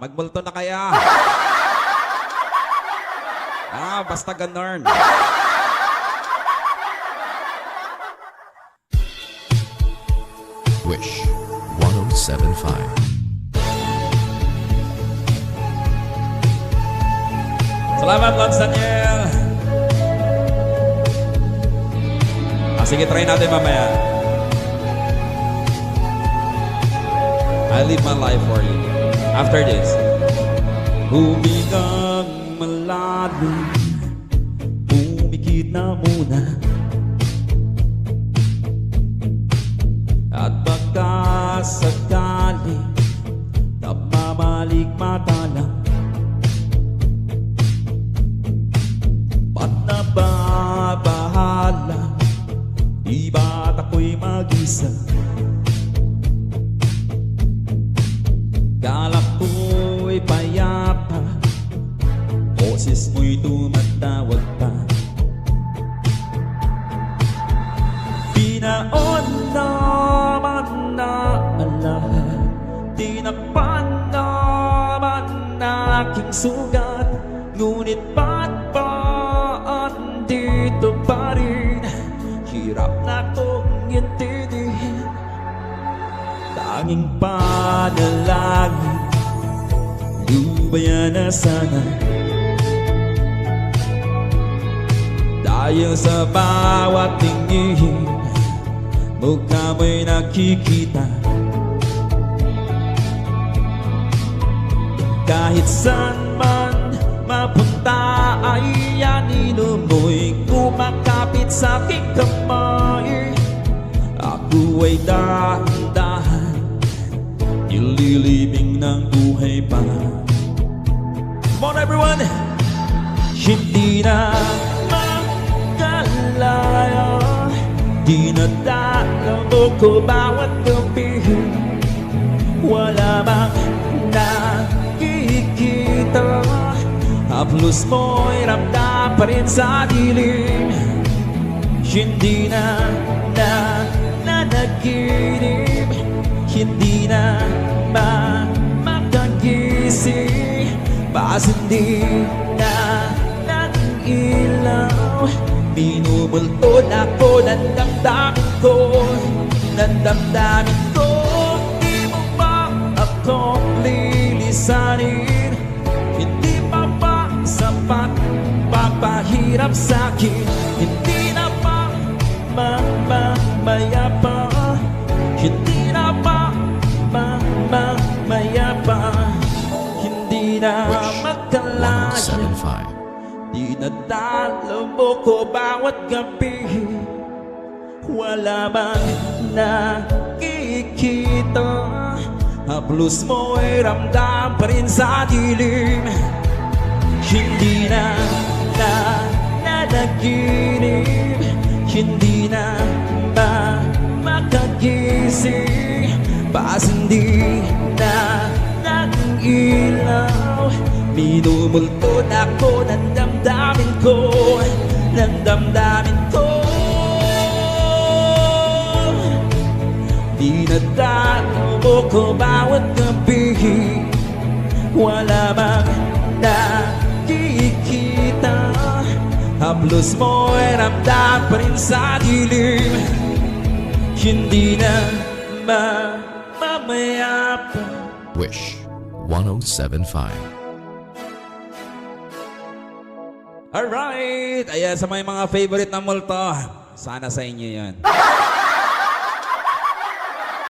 Magmulto na kaya. Basta ganun. Wish 1075. Salamat, Lance Daniel. Sige, try natin mamaya. I live my life for you. After this. Humigang malalim, umikit na muna, at baka sakali namamalikmata lang. Ba't nababahala? Di ba't ako'y mag-isa? Kala ko'y payapa, boses mo'y tumatawag pa. Pinaon naman na ang lahat, tinakpan naman na aking sugat, ngunit ba't ba andito pa rin? Hirap na kong intindihin. Tanging panalangin, lubayan na sana, dahil sa bawat tingin mukha mo'y nakikita. Kahit saan man mapunta ay anino mo'y kumakapit sa aking kamay. Ako ay dahan-dahan nililibing ng buhay pa. Come on everyone! Hindi na makalaya, dinadala mo ko bawat gabi. Wala bang nakikita, haplos mo'y ramdam pa rin sa dilim. Hindi na nanaginip, hindi na makagising, bas hindi na ng ilaw. Minumulto na ko ng damdamin ko, ng damdamin ko. Di mo ba akong lilisanin? Hindi pa ba sapat papahirap sa'kin? Hindi na ba mamamaya pa? Hindi na ba mamamaya pa? Hindi na Wish makalaya, 1075. dinadala mo ko bawat gabi. Wala bang nakikita, haplos mo'y ramdam pa rin sa dilim. Hindi na nanaginip, hindi na makagising, bas hindi na ng ilaw. Minumulto na ko ng damdamin ko, ng damdamin ko. Dinadalo mo ko bawat gabi. Wala bang nakikita, haplos mo'y ramdam pa rin sa dilim. Hindi na mamamaya pa. Wish 1075. Alright! Ayan, sa may mga favorite na multo, sana sa inyo yan.